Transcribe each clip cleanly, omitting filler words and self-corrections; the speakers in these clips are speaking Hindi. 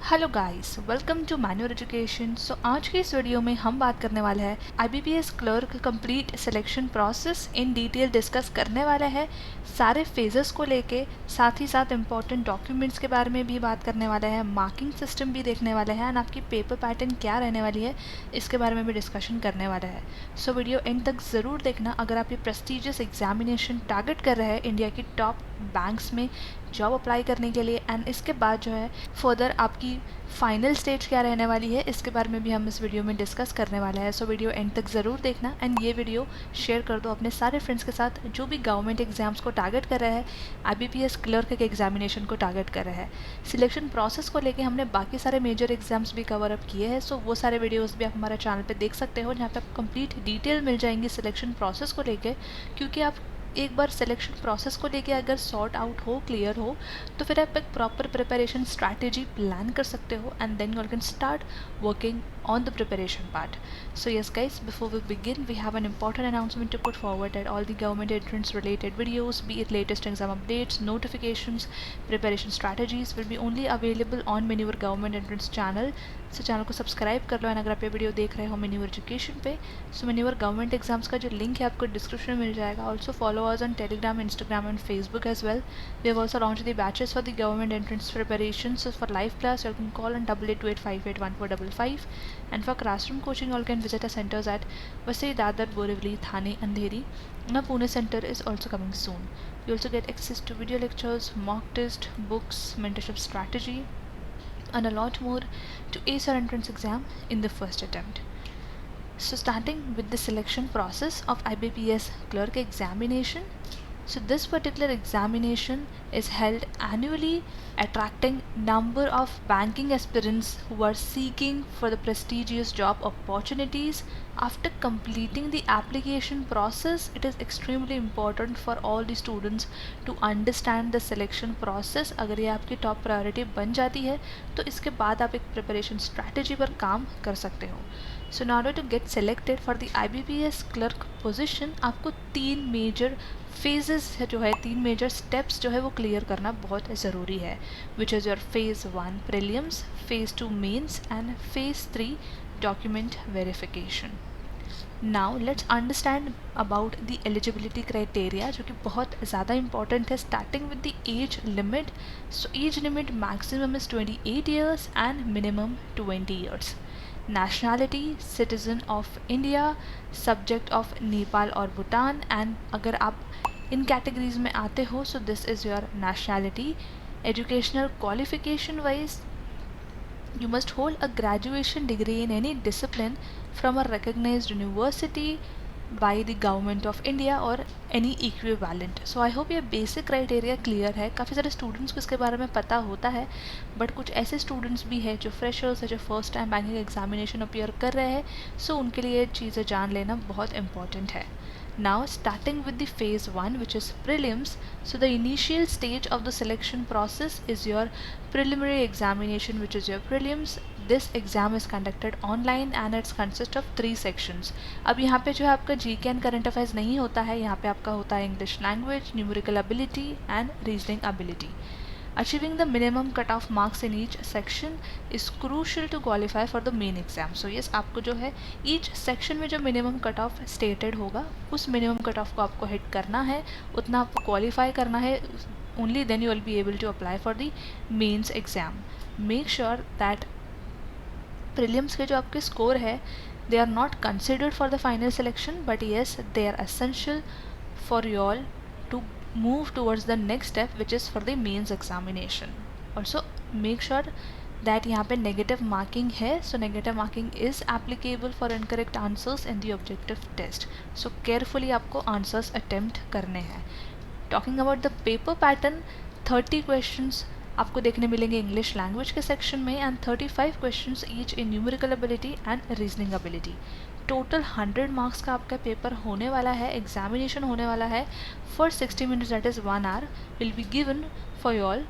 Hello guys, welcome to manual education. So आज की इस वीडियो में हम बात करने वाले हैं IBPS clerk complete selection process in detail discuss करने वाले हैं, सारे फेजेस को लेके, साथ ही साथ इम्पोर्टेंट डॉक्यूमेंट्स के बारे में भी बात करने वाले हैं, मार्किंग सिस्टम भी देखने वाले हैं एंड आपकी पेपर पैटर्न क्या रहने वाली है इसके बारे में भी डिस्कशन करने वाले हैं। सो वीडियो एंड तक ज़रूर देखना अगर आप ये प्रेस्टिजियस एग्जामिनेशन टारगेट कर रहे हैं इंडिया की टॉप बैंक्स में जॉब अप्लाई करने के लिए, एंड इसके बाद जो है फर्दर आपकी फाइनल स्टेज क्या रहने वाली है इसके बारे में भी हम इस वीडियो में डिस्कस करने वाले हैं। सो वीडियो एंड तक ज़रूर देखना एंड ये वीडियो शेयर कर दो अपने सारे फ्रेंड्स के साथ जो भी गवर्नमेंट एग्जाम्स को टारगेट कर रहे हैं, IBPS क्लर्क के एग्जामिनेशन को टारगेट कर रहे हैं। सिलेक्शन प्रोसेस को लेके हमने बाकी सारे मेजर एग्जाम्स भी कवर अप किए हैं, सो वो सारे वीडियोज़ भी आप हमारे चैनल पर देख सकते हो जहाँ पर आप कंप्लीट डिटेल मिल जाएंगी सिलेक्शन प्रोसेस को लेकर। क्योंकि आप एक बार सिलेक्शन प्रोसेस को लेके अगर सॉर्ट आउट हो, क्लियर हो, तो फिर आप एक प्रॉपर प्रिपरेशन स्ट्रैटेजी प्लान कर सकते हो and then you can start working on the preparation part. So yes guys, before we begin, we have an important announcement to put forward that all the government entrance related videos, be it latest exam updates, notifications, preparation strategies, will be only available on Manure Government Entrance channel. So channel को सब्सक्राइब कर लो एंड अगर आप ये वीडियो देख रहे हो Manure एजुकेशन पे, सो Manure गवर्नमेंट एग्जाम्स का जो लिंक है आपको डिस्क्रिप्शन में मिल जाएगा। Also follow us on Telegram, Instagram and Facebook as well. We have also launch the batches for the government entrance preparation. So for live class you can call on 8828581455 and for classroom coaching you all can visit our centers at Vasai, Dadar, Borivali, Thane, Andheri. Now Pune center is also coming soon. You also get access to video lectures, mock test, books, mentorship strategy and a lot more to ace our entrance exam in the first attempt. So starting with the selection process of IBPS clerk examination. So this particular examination is held annually, attracting number of banking aspirants who are seeking for the prestigious job opportunities. After completing the application process, it is extremely important for all the students to understand the selection process. अगर ये आपकी top priority बन जाती है तो इसके बाद आप एक preparation strategy पर काम कर सकते हो। So in order to get selected for the IBPS clerk position, आपको तीन major phases जो है, तीन major steps जो है वो clear करना बहुत ज़रूरी है, which is your phase 1 prelims, phase 2 mains and phase 3 document verification. Now let's understand about the eligibility criteria जो कि बहुत ज़्यादा important है, starting with the age limit. So age limit maximum is 28 years and minimum 20 years. Nationality citizen of India, subject of Nepal और Bhutan, and अगर आप इन कैटेगरीज में आते हो so this is your nationality. Educational qualification wise, you must hold a graduation degree in any discipline from a recognized university by the government of India or any equivalent. So I hope ये basic criteria clear है। काफ़ी सारे students को इसके बारे में पता होता है, बट कुछ ऐसे students भी है जो freshers है, जो first time banking examination appear कर रहे हैं, so उनके लिए ये चीज़ें जान लेना बहुत important है। Now starting with the phase 1 which is prelims. So the initial stage of the selection process is your preliminary examination which is your prelims. This exam is conducted online and it's consist of 3 sections. अब यहाँ पे जो है आपका GK and current affairs नहीं होता है, यहाँ पे आपका होता है English language, numerical ability and reasoning ability. Achieving the minimum cut-off marks in each section is crucial to qualify for the main exam. So yes, आपको जो है each section में जो minimum cut-off stated होगा उस minimum cut-off को आपको hit करना है, उतना आपको qualify करना है, only then you will be able to apply for the mains exam. Make sure that prelims के जो आपके score है they are not considered for the final selection, but yes they are essential for you all to move towards the next step which is for the mains examination. Also make sure that यहाँ पे negative marking है, so negative marking is applicable for incorrect answers in the objective test. So carefully आपको answers attempt करने हैं। Talking about the paper pattern, 30 questions आपको देखने मिलेंगे इंग्लिश लैंग्वेज के सेक्शन में and 35 questions each in numerical ability and reasoning ability. Total 100 marks का आपका पेपर होने वाला है, एग्जामिनेशन होने वाला है for 60 minutes, that is 1 hour will be given for you all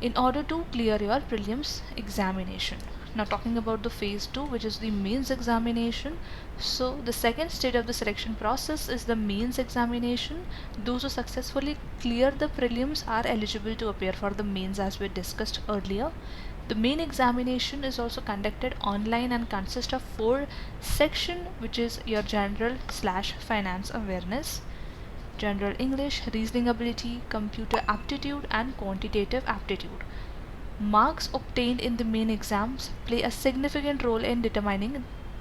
in order to clear your prelims examination. Now talking about the phase 2 which is the mains examination. So the second stage of the selection process is the mains examination. Those who successfully clear the prelims are eligible to appear for the mains as we discussed earlier. The main examination is also conducted online and consists of 4 sections, which is your general/finance awareness, general English, reasoning ability, computer aptitude and quantitative aptitude. Marks obtained in the main exams play a significant role in determining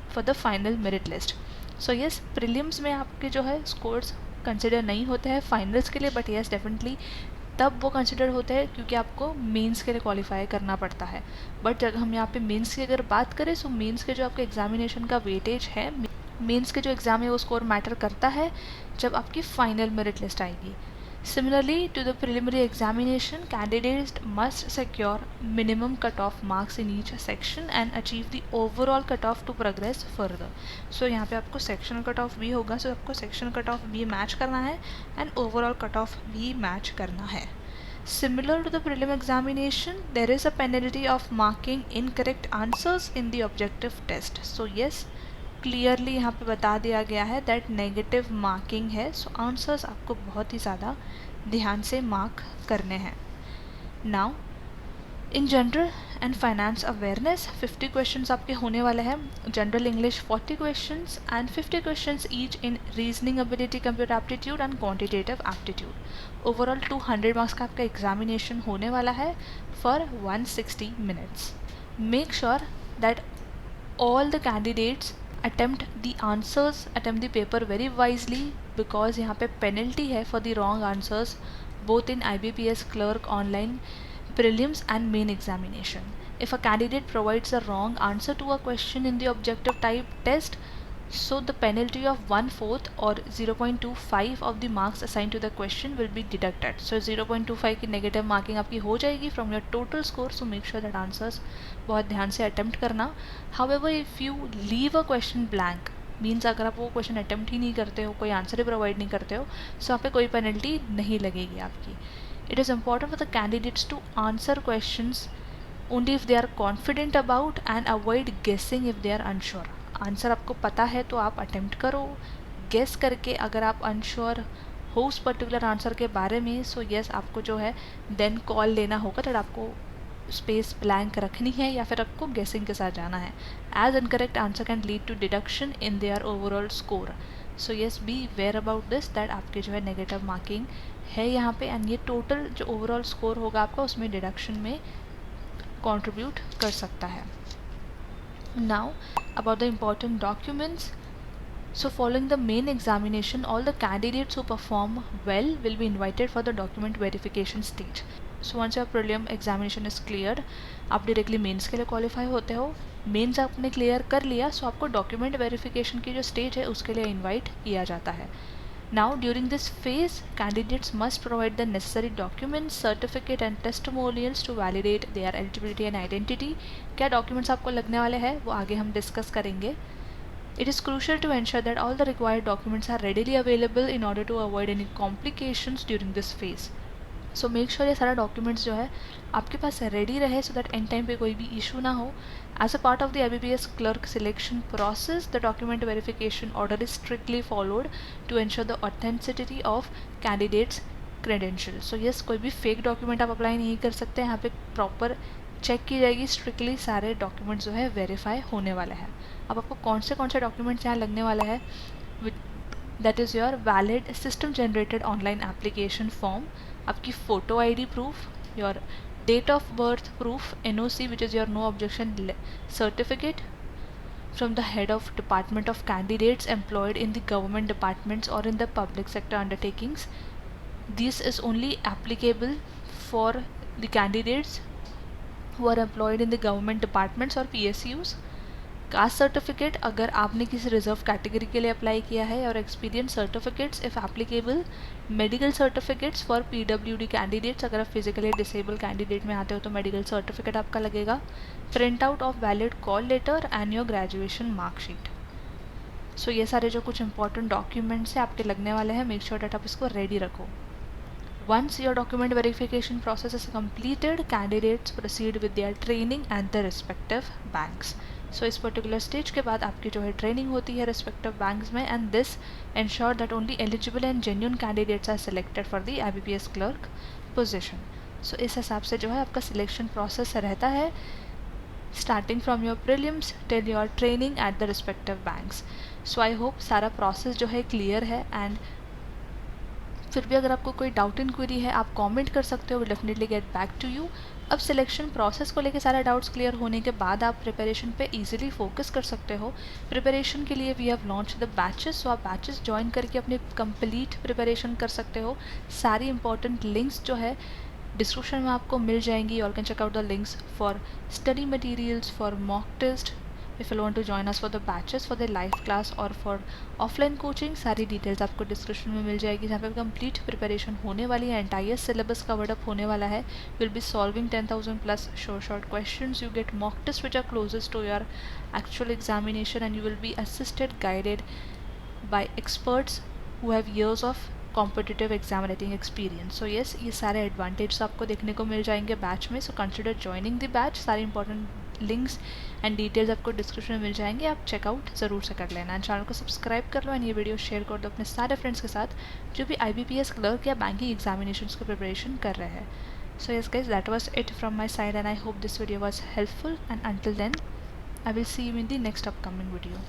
for the final merit list. So yes, prelims में आपके जो है scores कंसिडर नहीं होते हैं फाइनल्स के लिए, बट येस डेफिनेटली तब वो कंसिडर होते हैं क्योंकि आपको मेंस के लिए क्वालिफाई करना पड़ता है. बट जब हम यहाँ पे मेंस की अगर बात करें, सो मेंस के जो आपके एग्जामिनेशन का वेटेज है, मेंस के जो एग्ज़ाम है वो स्कोर मैटर करता है जब आपकी फाइनल मेरिट लिस्ट आएगी. Similarly to the preliminary examination, candidates must secure minimum cutoff marks in each section and achieve the overall cutoff to progress further. So यहाँ पे आपको sectional cutoff भी होगा, so आपको sectional cutoff भी match करना है and overall cutoff भी match करना है. Similar to the prelim examination, there is a penalty of marking incorrect answers in the objective test. So yes, clearly यहाँ पे बता दिया गया है दैट नेगेटिव मार्किंग है. सो आंसर्स आपको बहुत ही ज़्यादा ध्यान से मार्क करने हैं. Now in general and finance awareness 50 questions आपके होने वाले हैं. General English 40 questions and 50 questions each in reasoning ability, computer aptitude and quantitative aptitude. Overall 200 marks का आपका एग्जामिनेशन होने वाला है for 160 minutes. Make sure that all the candidates attempt the paper very wisely, because यहाँ पे penalty है for the wrong answers both in IBPS clerk online prelims and main examination. If a candidate provides a wrong answer to a question in the objective type test, so the penalty of 1/4 or 0.25 of the marks assigned to the question will be deducted. So 0.25 की negative marking आपकी हो जाएगी from your total score. So make sure that answers बहुत ध्यान से attempt करना. However, if you leave a question blank, means अगर आप वो क्वेश्चन अटैम्प्ट ही नहीं करते हो, कोई आंसर ही प्रोवाइड नहीं करते हो, सो यहाँ पे कोई पेनल्टी नहीं लगेगी आपकी. It is important for the candidates to answer questions only if they are confident about and avoid guessing if they are unsure. Answer आपको पता है तो आप अटेम्प्ट करो. गेस करके अगर आप अनश्योर हो उस पर्टिकुलर आंसर के बारे में, सो येस आपको जो है देन कॉल लेना होगा दैट आपको स्पेस ब्लैंक रखनी है या फिर आपको गेसिंग के साथ जाना है. As incorrect answer can lead to deduction in their overall score. So yes beware about this that आपके जो है नेगेटिव मार्किंग है यहाँ पे, एंड ये टोटल जो ओवरऑल स्कोर होगा आपका उसमें डिडक्शन में कंट्रीब्यूट कर सकता है. Now about the important documents. So following the main examination, all the candidates who perform well will be invited for the document verification stage. So once your prelim examination is cleared, आप directly mains के लिए qualify होते हो. mains आपने clear कर लिया, so आपको document verification की जो stage है उसके लिए invite किया जाता है. Now during this phase, candidates must provide the necessary documents, certificate and testimonials to validate their eligibility and identity. क्या documents आपको लगने वाले हैं वो आगे हम discuss करेंगे. It is crucial to ensure that all the required documents are readily available in order to avoid any complications during this phase. So make sure ये सारा डॉक्यूमेंट्स जो है आपके पास रेडी रहे सो दैट एंड टाइम पे कोई भी इशू ना हो. As a part of the IBPS clerk selection process, the document verification order is strictly followed to ensure the authenticity of candidates credential. So yes, कोई भी फेक डॉक्यूमेंट आप अप्लाई नहीं कर सकते. यहाँ पे प्रॉपर चेक की जाएगी, स्ट्रिक्टली सारे डॉक्यूमेंट्स जो है वेरीफाई होने वाले हैं. अब आपको कौन से डॉक्यूमेंट्स यहाँ लगने वाले हैं, that is your valid system generated online application form, आपकी photo ID proof, your date of birth proof, NOC which is your no objection certificate from the head of department of candidates employed in the government departments or in the public sector undertakings. This is only applicable for the candidates who are employed in the government departments or PSUs. Caste certificate अगर आपने किसी रिजर्व कैटेगरी के लिए अप्लाई किया है, और experience certificates if applicable, medical certificates for PWD candidates, अगर आप फिजिकली डिसेबल कैंडिडेट में आते हो तो मेडिकल सर्टिफिकेट आपका लगेगा. Print out of valid call letter and your graduation marksheet. So ये सारे जो कुछ इंपॉर्टेंट डॉक्यूमेंट्स हैं आपके लगने वाले हैं. मेक श्योर डेट आप इसको रेडी रखो. Once your document verification process is completed, candidates proceed with their training at their respective banks. So इस पर्टिकुलर स्टेज के बाद आपकी जो है ट्रेनिंग होती है रिस्पेक्टिव बैंक्स में, and this ensure that only eligible and genuine candidates are selected for the IBPS clerk position. So इस हिसाब से जो है आपका सिलेक्शन प्रोसेस रहता है. starting from your prelims till your training at the respective banks. So I hope सारा process जो है clear है, and फिर भी अगर आपको कोई डाउट इन क्वेरी है आप कमेंट कर सकते हो, will definitely get back to you. अब सिलेक्शन प्रोसेस को लेके सारे डाउट्स क्लियर होने के बाद आप प्रिपरेशन पे इजीली फोकस कर सकते हो। प्रिपरेशन के लिए we have launch the batches, so आप बैचेस ज्वाइन करके अपनी कंप्लीट प्रिपरेशन कर सकते हो। सारी इंपॉर्टेंट लिंक्स जो है डिस्क्रिप्शन में आपको मिल जाएंगी। और can check out the links for study materials, for mock test, if you want to join us for the batches, for the live class or for offline coaching, सारी डिटेल्स आपको डिस्क्रिप्शन में मिल जाएगी, जहाँ पे कंप्लीट प्रिपरेशन होने वाली है, एंटायर सिलेबस कवर्ड अप होने वाला है। Will be solving 10,000 plus short questions, you get mock tests which are closest to your actual examination, and you will be assisted, guided by experts who have years of competitive exam writing experience. So yes, ये सारे एडवांटेज आपको देखने को मिल जाएंगे बैच में। So consider joining the batch. सारे इंपॉर्टेंट लिंक्स एंड डिटेल्स आपको डिस्क्रिप्शन में मिल जाएंगे, आप चेकआउट ज़रूर से कर लेना। एंड चैनल को सब्सक्राइब कर लो, एंड ये वीडियो शेयर कर दो अपने सारे फ्रेंड्स के साथ जो भी IBPS क्लर्क या बैंकिंग एग्जामिनेशंस की प्रिपरेशन कर रहे हैं। So yes guys, that was it from my side, and I hope this video was helpful, and until then I will see you in the next upcoming video.